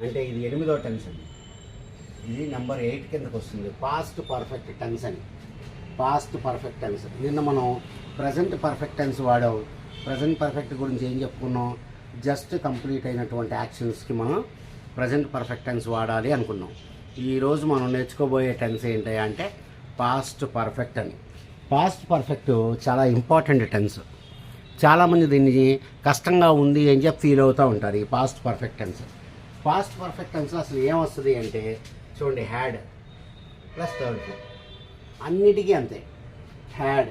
అంటే ఇది 8వ టెన్స్ అండి. ఇది నెంబర్ 8 కిందకు వస్తుంది. పాస్ట్ పర్ఫెక్ట్ టెన్స్ అని. Past perfect tense. నిన్న మనం ప్రజెంట్ పర్ఫెక్ట్ టెన్స్ వాడాం. ప్రజెంట్ పర్ఫెక్ట్ గురించి ఏం చెప్పుకున్నాం? జస్ట్ కంప్లీట్ అయినటువంటి యాక్షన్స్కి మనం ప్రజెంట్ పర్ఫెక్ట్ టెన్స్ వాడాలి అనుకున్నాం. ఈరోజు మనం నేర్చుకోబోయే టెన్స్ ఏంటి అంటే పాస్ట్ పర్ఫెక్ట్ అని. పాస్ట్ పర్ఫెక్ట్ చాలా ఇంపార్టెంట్ టెన్స్. చాలామంది దీన్ని కష్టంగా ఉంది అని చెప్పి ఫీల్ అవుతూ ఉంటారు. ఈ past perfect tense. Past perfect tense అసలు ఏమొస్తుంది అంటే చూడండి, హ్యాడ్ ప్లస్ థర్డ్ ఫామ్ అన్నిటికీ అంతే. Had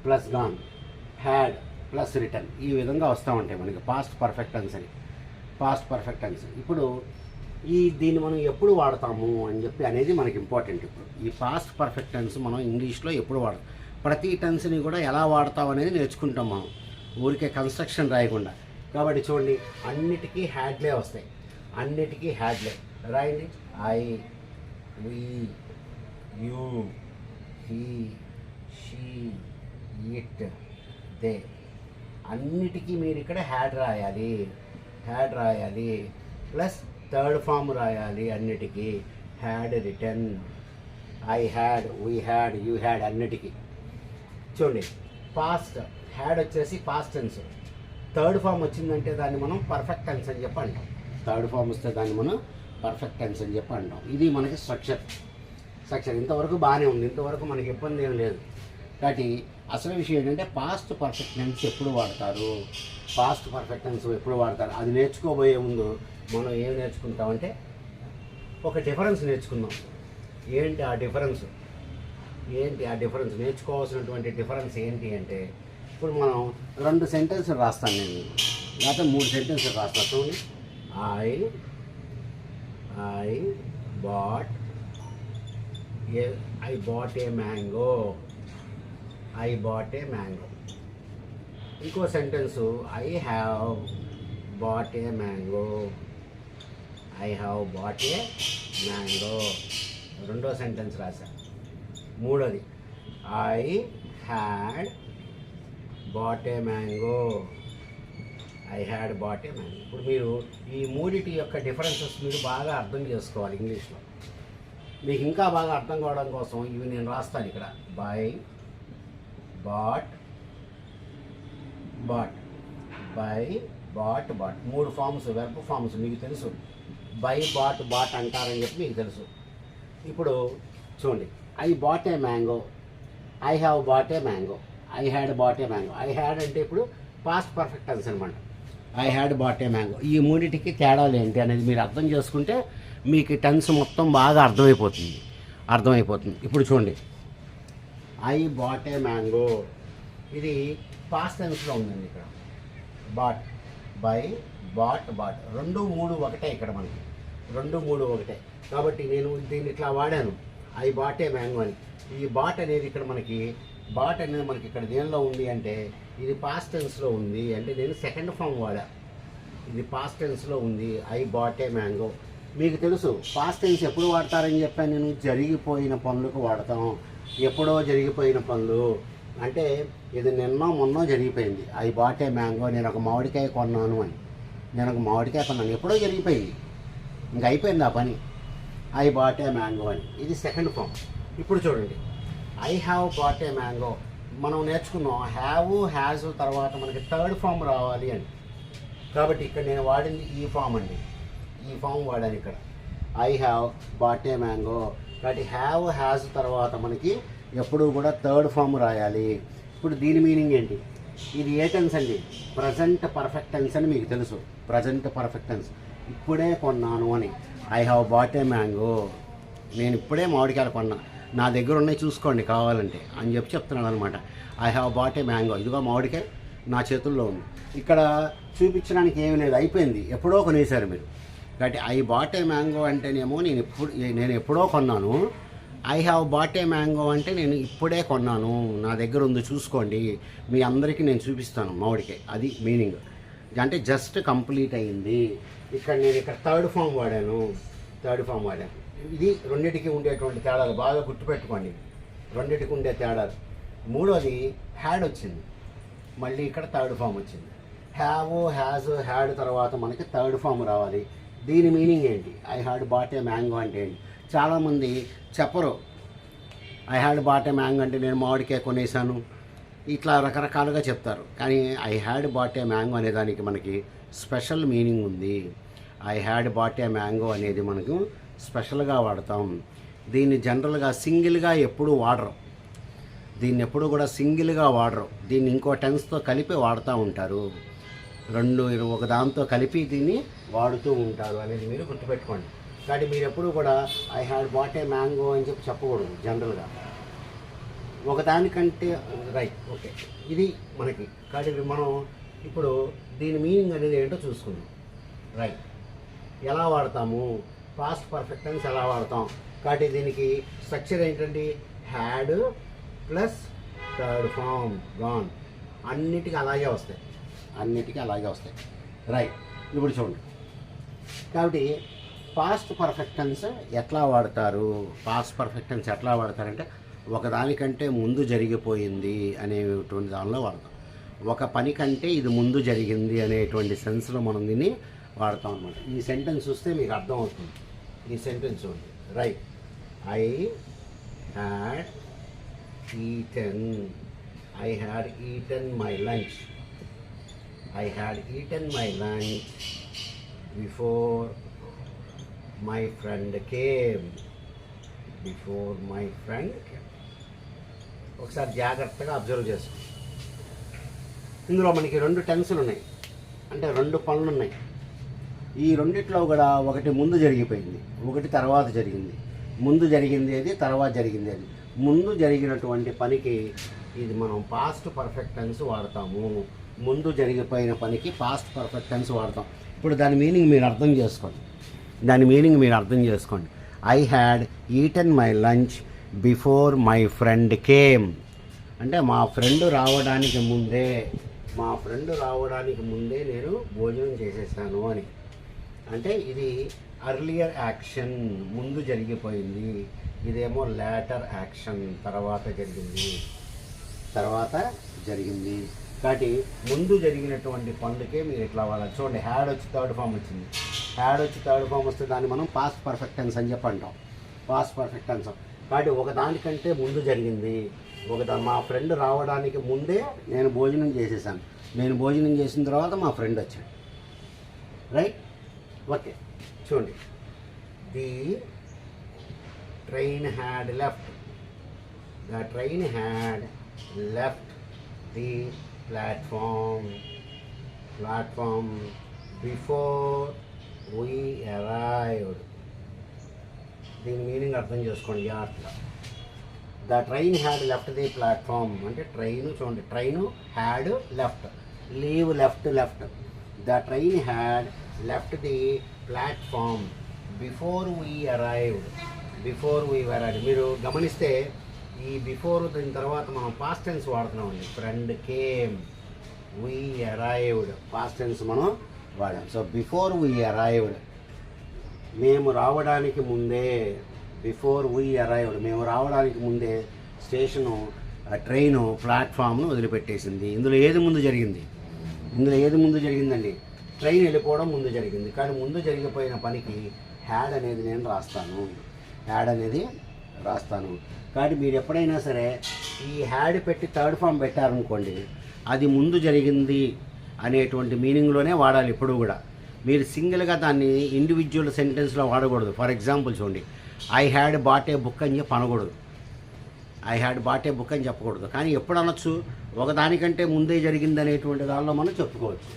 plus gone, had plus return, ఈ విధంగా వస్తూ ఉంటాయి మనకి పాస్ట్ పర్ఫెక్ట్ టెన్స్ అని. పాస్ట్ పర్ఫెక్ట్ టెన్స్ ఇప్పుడు దీన్ని మనం ఎప్పుడు వాడతాము అని చెప్పి అనేది మనకి ఇంపార్టెంట్. ఇప్పుడు ఈ పాస్ట్ పర్ఫెక్ట్ టెన్స్ మనం ఇంగ్లీష్లో ఎప్పుడు వాడతాం, ప్రతి టెన్స్ని కూడా ఎలా వాడతాం అనేది నేర్చుకుంటాం మనం, ఊరికే కన్స్ట్రక్షన్ రాయకుండా. కాబట్టి చూడండి, అన్నిటికీ హ్యాడ్లే వస్తాయి. అన్నిటికీ హ్యాడ్లే రాయండి. I, we, you, he, she, it, they, అన్నిటికీ మీరు ఇక్కడ హ్యాడ్ రాయాలి. హ్యాడ్ రాయాలి ప్లస్ థర్డ్ ఫామ్ రాయాలి. అన్నిటికీ had written, I had, we had, you had, అన్నిటికీ. చూడండి, పాస్ట్ హ్యాడ్ వచ్చేసి పాస్ట్ టెన్స్. థర్డ్ ఫామ్ వచ్చిందంటే దాన్ని మనం పర్ఫెక్ట్ టెన్స్ అని చెప్పి అంటాం. థర్డ్ ఫామ్ వస్తే దాన్ని మనం పర్ఫెక్ట్ టెన్స్ అని చెప్పి అంటాం. ఇది మనకి స్ట్రక్చర్ ఇంతవరకు బాగానే ఉంది. ఇంతవరకు మనకి ఇబ్బంది ఏం లేదు. కాబట్టి అసలు విషయం ఏంటంటే పాస్ట్ పర్ఫెక్ట్ టెన్స్ ఎప్పుడు వాడతారు, పాస్ట్ పర్ఫెక్ట్ టెన్స్ ఎప్పుడు వాడతారు అది నేర్చుకోబోయే ముందు మనం ఏం నేర్చుకుంటామంటే ఒక డిఫరెన్స్ నేర్చుకుందాం. ఏంటి ఆ డిఫరెన్స్? నేర్చుకోవాల్సినటువంటి డిఫరెన్స్ ఏంటి అంటే, ఇప్పుడు మనం 2 సెంటెన్సులు రాస్తాను నేను, లేకపోతే 3 సెంటెన్సులు రాస్తాను. చూడండి, I bought a mango. I bought a mango. ఇంకో sentence I have bought a mango. I have bought a mango. రెండో సెంటెన్స్ రాశా. మూడోది I had bought a mango. I had bought a mango. ఇప్పుడు మీరు ఈ మూడిటి యొక్క డిఫరెన్సెస్ మీరు బాగా అర్థం చేసుకోవాలి ఇంగ్లీష్లో. మీకు ఇంకా బాగా అర్థం కావడం కోసం ఇవి నేను రాస్తాను ఇక్కడ. Buy, bought, buy, bought, 3 forms, verb forms మీకు తెలుసు. బై, బాట్ అంటారని చెప్పి మీకు తెలుసు. ఇప్పుడు చూడండి, I bought a mango, I have bought a mango, I had bought a mango. I had అంటే ఇప్పుడు పాస్ట్ పర్ఫెక్ట్ టెన్స్ అనమాట. I had bought a mango. ఈ మూడింటికి తేడాలు ఏంటి అనేది మీరు అర్థం చేసుకుంటే మీకు టెన్స్ మొత్తం బాగా అర్థమైపోతుంది. ఇప్పుడు చూడండి, ఐ బాట్ ఏ మ్యాంగో, ఇది పాస్ట్ టెన్స్లో ఉందండి. ఇక్కడ బాట్, బై, బాట్, 2, 3 ఒకటే. ఇక్కడ మనకి 2, 3 ఒకటే. కాబట్టి నేను దీన్ని ఇట్లా వాడాను, ఐ బాట్ ఏ మ్యాంగో అని. ఈ బాట్ అనేది ఇక్కడ మనకి ఇక్కడ దేనిలో ఉంది అంటే ఇది పాస్ట్ టెన్స్లో ఉంది. అంటే నేను సెకండ్ ఫామ్ వాడా. ఇది పాస్ట్ టెన్స్లో ఉంది, ఐ బాట్ ఏ మ్యాంగో. మీకు తెలుసు పాస్ట్ టెన్స్ ఎప్పుడు వాడతారని చెప్పాను నేను, జరిగిపోయిన పనులకు వాడతాం. ఎప్పుడో జరిగిపోయిన పనులు అంటే ఇది నిన్న మొన్న జరిగిపోయింది. ఐ బాట్ ఏ మ్యాంగో, నేను ఒక మామిడికాయ కొన్నాను అని. నేను ఒక మామిడికాయ కొన్నాను, ఎప్పుడో జరిగిపోయింది, ఇంకా అయిపోయింది ఆ పని. ఐ బాట్ ఏ మ్యాంగో అని, ఇది సెకండ్ ఫామ్. ఇప్పుడు చూడండి, I have bought a mango మనం నేర్చుకున్నాం. హ్యావ్, హ్యాజ్ తర్వాత మనకి థర్డ్ ఫామ్ రావాలి అని. కాబట్టి ఇక్కడ నేను వాడింది ఈ ఫామ్ అండి. ఈ ఫామ్ వాడాను ఇక్కడ, I have bought a mango. కాబట్టి హ్యావ్, హ్యాజ్ తర్వాత మనకి ఎప్పుడూ కూడా థర్డ్ ఫామ్ రాయాలి. ఇప్పుడు దీని మీనింగ్ ఏంటి? ఇది ఏ టెన్స్ అండి? ప్రజెంట్ పర్ఫెక్ట్ టెన్స్ అని మీకు తెలుసు. ప్రజెంట్ పర్ఫెక్ట్ టెన్స్, ఇప్పుడే కొన్నాను అని. I have bought a mango, నేను ఇప్పుడే మామిడికాయలు కొన్నా, నా దగ్గర ఉన్నాయి చూసుకోండి కావాలంటే అని చెప్తున్నాను అనమాట. I have bought a mango, ఇదిగో మామిడికాయ నా చేతుల్లో ఉంది. ఇక్కడ చూపించడానికి ఏమీ లేదు, అయిపోయింది, ఎప్పుడో కొనేసారు మీరు. కాబట్టి ఐ బాట్ ఏ మ్యాంగో అంటేనేమో నేను ఎప్పుడో కొన్నాను. I have bought a mango అంటే నేను ఇప్పుడే కొన్నాను, నా దగ్గర ఉంది చూసుకోండి, మీ అందరికీ నేను చూపిస్తాను మామిడికాయ. అది మీనింగ్. అంటే జస్ట్ కంప్లీట్ అయింది. నేను థర్డ్ ఫామ్ వాడాను. ఇది రెండింటికి ఉండేటువంటి తేడాలు బాగా గుర్తుపెట్టుకోండి. రెండింటికి ఉండే తేడాలు. మూడోది హ్యాడ్ వచ్చింది, మళ్ళీ ఇక్కడ థర్డ్ ఫామ్ వచ్చింది. హ్యావ్, హ్యాజ్, హ్యాడ్ తర్వాత మనకి థర్డ్ ఫామ్ రావాలి. దీని మీనింగ్ ఏంటి? I had bought a mango అంటే ఏంటి? చాలామంది చెప్పరు. I had bought a mango అంటే నేను మామిడికాయ కొనేసాను, ఇట్లా రకరకాలుగా చెప్తారు. కానీ I had bought a mango అనే దానికి మనకి స్పెషల్ మీనింగ్ ఉంది. I had bought a mango అనేది మనకు స్పెషల్గా వాడతాం. దీన్ని జనరల్గా సింగిల్గా ఎప్పుడూ వాడరు. దీన్ని ఎప్పుడు కూడా సింగిల్గా వాడరు. దీన్ని ఇంకో టెన్స్తో కలిపి వాడుతూ ఉంటారు. ఒక దాంతో కలిపి దీన్ని వాడుతూ ఉంటారు అనేది మీరు గుర్తుపెట్టుకోండి. కాబట్టి మీరు ఎప్పుడు కూడా I had bought a mango అని చెప్పి చెప్పకూడదు జనరల్గా. ఒకదానికంటే రైట్, ఓకే, ఇది మనకి. కాబట్టి మనం ఇప్పుడు దీని మీనింగ్ అనేది ఏంటో చూసుకుందాం. రైట్, ఎలా వాడతాము, పాస్ట్ పర్ఫెక్ట్ టెన్స్ ఎలా వాడతాం. కాబట్టి దీనికి స్ట్రక్చర్ ఏంటండి? Had plus third form gone. అన్నిటికీ అలాగే వస్తాయి, అన్నిటికీ అలాగే వస్తాయి. రైట్, ఇప్పుడు చూడండి. కాబట్టి పాస్ట్ పర్ఫెక్ట్ టెన్స్ ఎట్లా వాడతారు? పాస్ట్ పర్ఫెక్ట్ టెన్స్ ఎట్లా వాడతారంటే ఒకదానికంటే ముందు జరిగిపోయింది అనేటువంటి దానిలో వాడతాం. ఒక పని కంటే ఇది ముందు జరిగింది అనేటువంటి సెన్స్లో మనం దీన్ని వాడతాం అన్నమాట. ఈ సెంటెన్స్ చూస్తే మీకు అర్థం అవుతుంది. ఈ సెంటెన్స్ చూడండి. Right, I had eaten my lunch. I had eaten my lunch before my friend came. Before my friend came. ఒకసారి జాగ్రత్తగా అబ్జర్వ్ చేసుకో. ఇందులో మనకి 2 టెన్సులు ఉన్నాయి, అంటే 2 పనులు ఉన్నాయి. ఈ రెండిట్లో కూడా ఒకటి ముందు జరిగిపోయింది, ఒకటి తర్వాత జరిగింది. ముందు జరిగింది అది, తర్వాత జరిగింది అది. ముందు జరిగినటువంటి పనికి ఇది మనం పాస్ట్ పర్ఫెక్ట్ టెన్స్ వాడతాము. ముందు జరిగిపోయిన పనికి పాస్ట్ పర్ఫెక్ట్ టెన్స్ వాడతాం. ఇప్పుడు దాని మీనింగ్ మీరు అర్థం చేసుకోండి. I had eaten my lunch before my friend came. అంటే మా ఫ్రెండ్ రావడానికి ముందే నేను భోజనం చేసేసాను అని. అంటే ఇది అర్లియర్ యాక్షన్, ముందు జరిగిపోయింది. ఇదేమో లేటర్ యాక్షన్, తర్వాత జరిగింది. కాబట్టి ముందు జరిగినటువంటి పనులకే మీరు ఇట్లా వాడాలి. చూడండి, హ్యాడ్ వచ్చి థర్డ్ ఫామ్ వచ్చింది. హ్యాడ్ వచ్చి థర్డ్ ఫామ్ వస్తే దాన్ని మనం పాస్ట్ పర్ఫెక్ట్ టెన్స్ అని చెప్పి అంటాం. Past perfect tense. కాబట్టి ఒకదానికంటే ముందు జరిగింది. మా ఫ్రెండ్ రావడానికి ముందే నేను భోజనం చేసేసాను. నేను భోజనం చేసిన తర్వాత మా ఫ్రెండ్ వచ్చాడు. Right, okay. చూడండి, the train had left. The train had left the platform before we arrived. దీని మీనింగ్ అర్థం చేసుకోండి జాగ్రత్తగా. The train had left the platform అంటే ట్రైన్, చూడండి, train had left, leave left. The train had left the platform before we arrived. మీరు గమనిస్తే ఈ before దీని తర్వాత మనం పాస్ట్ టెన్స్ వాడుతున్నామండి. Friend came, we arrived, past tense మనం వాడాం. సో బిఫోర్ వీ అరైవ్డ్, మేము రావడానికి ముందే. మేము రావడానికి ముందే స్టేషను, ట్రైను ప్లాట్ఫామ్ను వదిలిపెట్టేసింది. ఇందులో ఏది ముందు జరిగిందండి? ట్రైన్ వెళ్ళిపోవడం ముందు జరిగింది. కానీ ముందు జరిగిపోయిన పనికి హ్యాడ్ అనేది నేను రాస్తాను. కాబట్టి మీరు ఎప్పుడైనా సరే ఈ హ్యాడ్ పెట్టి థర్డ్ ఫామ్ పెట్టారనుకోండి, అది ముందు జరిగింది అనేటువంటి మీనింగ్లోనే వాడాలి ఎప్పుడు కూడా. మీరు సింగిల్గా దాన్ని ఇండివిజువల్ సెంటెన్స్లో వాడకూడదు. ఫర్ ఎగ్జాంపుల్ చూడండి, I had bought A book అని చెప్పి అనకూడదు. I had bought A book అని చెప్పకూడదు. కానీ ఎప్పుడు అనొచ్చు? ఒకదానికంటే ముందే జరిగింది అనేటువంటి దానిలో మనం చెప్పుకోవచ్చు.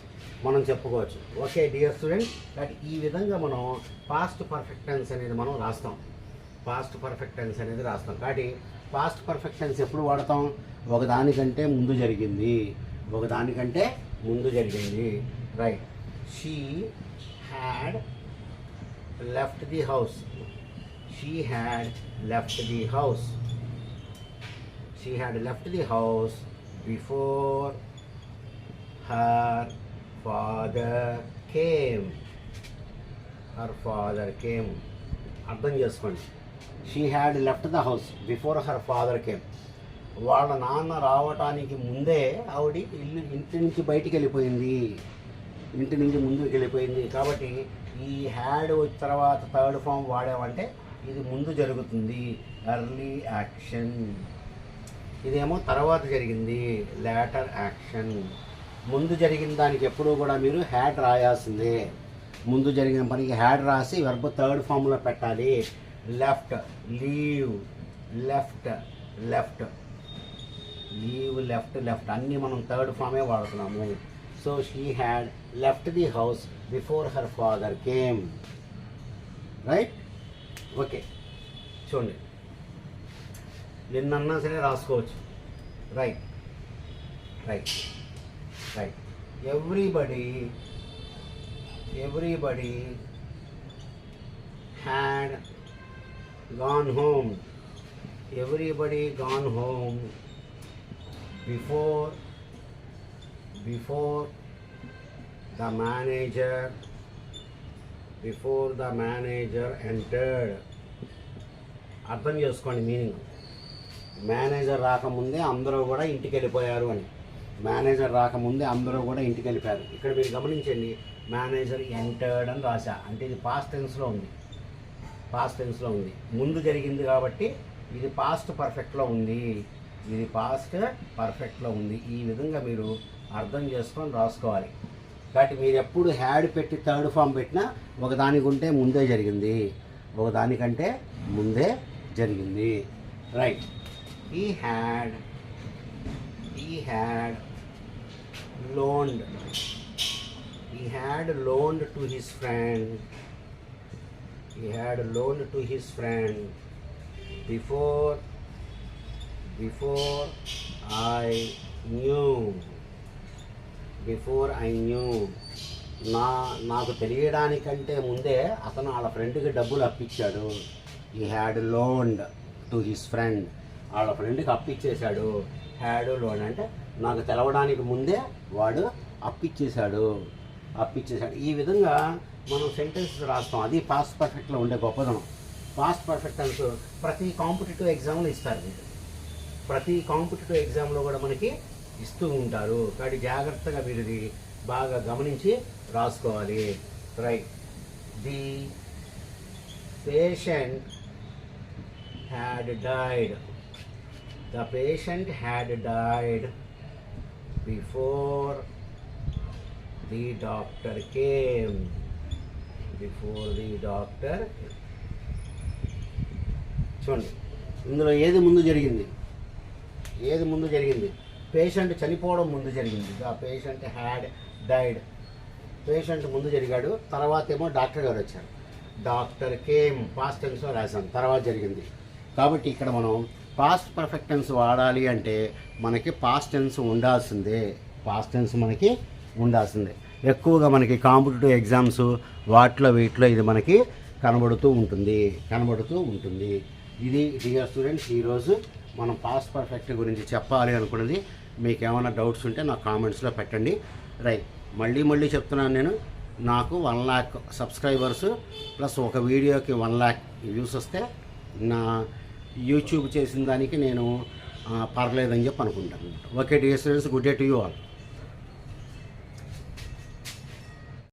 ఓకే డియర్ స్టూడెంట్, కాబట్టి ఈ విధంగా మనం పాస్ట్ పర్ఫెక్ట్ టెన్స్ అనేది మనం రాస్తాం. కాబట్టి పాస్ట్ పర్ఫెక్ట్ టెన్స్ ఎప్పుడు వాడతాం? ఒకదానికంటే ముందు జరిగింది. Right, she had left the house before her father came. అర్థం చేసుకోండి. She had left the house before her father came. వాళ్ళ నాన్న రావటానికి ముందే ఆవిడ ఇంటి నుంచి బయటికి వెళ్ళిపోయింది. ఇంటి నుంచి ముందుకు వెళ్ళిపోయింది. కాబట్టి ఈ హ్యాడ్ వచ్చిన తర్వాత థర్డ్ ఫామ్ వాడామంటే ఇది ముందు జరుగుతుంది, ఎర్లీ యాక్షన్. ఇదేమో తర్వాత జరిగింది, లేటర్ యాక్షన్. ముందు జరిగిన దానికి ఎప్పుడూ కూడా మీరు హ్యాడ్ రాయాల్సిందే. ముందు జరిగిన పనికి హ్యాడ్ రాసి వెర్బ్ థర్డ్ ఫామ్లో పెట్టాలి. Left, leave, left, left, leave, left, left అన్నీ మనం థర్డ్ ఫామే వాడుతున్నాము. So she had left the house before her father came. Right? Okay, చూడండి, నిన్నన్నా సరే రాసుకోవచ్చు. Right, right, right. Everybody had gone home. Everybody gone home before the manager entered. అర్థం చేసుకోండి meaning. Manager రాకముందే అందరూ కూడా ఇంటికి వెళ్ళిపోయారు అని. మేనేజర్ రాకముందే అందరూ కూడా ఇంటికి వెళ్ళిపోయారు. ఇక్కడ మీరు గమనించండి, మేనేజర్ ఎంటర్డ్ అని రాశా, అంటే ఇది పాస్ట్ టెన్స్లో ఉంది. పాస్ట్ టెన్స్లో ఉంది, ముందు జరిగింది కాబట్టి ఇది పాస్ట్ పర్ఫెక్ట్లో ఉంది. ఇది పాస్ట్ పర్ఫెక్ట్లో ఉంది. ఈ విధంగా మీరు అర్థం చేసుకొని రాసుకోవాలి. కాబట్టి మీరు ఎప్పుడు హ్యాడ్ పెట్టి థర్డ్ ఫామ్ పెట్టినా ఒకదానికి ఉంటే ముందే జరిగింది, ఒకదానికంటే ముందే జరిగింది. Right. He had loaned to his friend. He had loaned to his friend before I knew. నాకు తెలియడానికంటే ముందే అతను వాళ్ళ ఫ్రెండ్కి డబ్బులు అప్పించాడు. He had loaned to his friend. వాళ్ళ ఫ్రెండ్కి అప్పిచ్చేశాడు. హ్యాడ్ లోన్ అంటే నాకు తెలవడానికి ముందే వాడు అప్పిచ్చేశాడు. ఈ విధంగా మనం సెంటెన్సెస్ రాస్తాం. అది పాస్ట్ పర్ఫెక్ట్లో ఉండే గొప్పదనం. పాస్ట్ పర్ఫెక్ట్ టెన్స్ ప్రతి కాంపిటేటివ్ ఎగ్జామ్లో ఇస్తారు. మీరు ప్రతి కాంపిటేటివ్ ఎగ్జామ్లో కూడా మనకి ఇస్తూ ఉంటారు. కాబట్టి జాగ్రత్తగా మీరు ఇది బాగా గమనించి రాసుకోవాలి. Right. The patient had died. The patient had died before the doctor came. చూడండి, ఇందులో ఏది ముందు జరిగింది? పేషెంట్ చనిపోవడం ముందు జరిగింది. The patient had died. Patient ముందు జరిగాడు, తర్వాత ఏమో డాక్టర్ గారు వచ్చారు. డాక్టర్ కేమ్ పాస్ట్ టెన్స్లో రాశాను, తర్వాత జరిగింది. కాబట్టి ఇక్కడ మనం పాస్ట్ పర్ఫెక్ట్ టెన్స్ వాడాలి అంటే మనకి పాస్ట్ టెన్స్ ఉండాల్సిందే. ఎక్కువగా మనకి కాంపిటేటివ్ ఎగ్జామ్స్ వీటిలో ఇది మనకి కనబడుతూ ఉంటుంది. ఇది డియర్ స్టూడెంట్స్, ఈరోజు మనం పాస్ట్ పర్ఫెక్ట్ గురించి చెప్పాలి అనుకున్నది. మీకు ఏమైనా డౌట్స్ ఉంటే నా కామెంట్స్లో పెట్టండి. రైట్. మళ్ళీ చెప్తున్నాను, నేను నాకు 1 lakh సబ్స్క్రైబర్స్ ప్లస్ ఒక వీడియోకి 1 lakh వ్యూస్ వస్తే నా యూట్యూబ్ చేసిన దానికి నేను పర్లేదని చెప్పి అనుకుంటాను. Okay dear students, good day to you all.